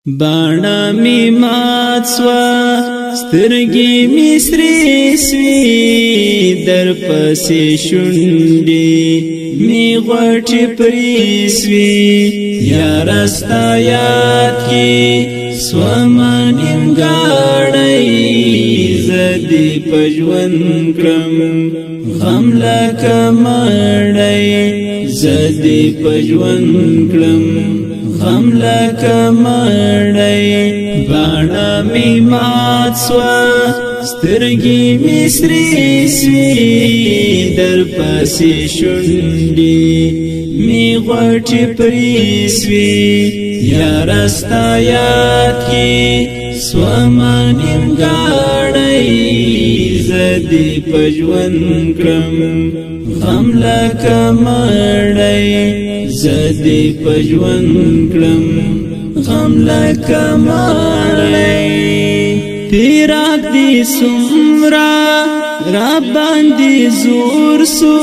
باڼه می مات سوا سترګې می سرې سوې در پسې شونډې می غوټې پرې سوې یاره ستا یاد کې سومه نیمګاړی زه دې په ژوند کړم غم لکه مړی زه دې په ژوند کړم غم لکه مړی باڼه می مات سوا سترګې می سرې سوې در پسې شونډې می غوټې پرې سوې یاره ستا یاد کې سومه نیمګاړی زه دې په ژوند کړم غم لکه مړی زه دې په ژوند کړم غم لکه مړی پیراک دې څومره را باندې زور سو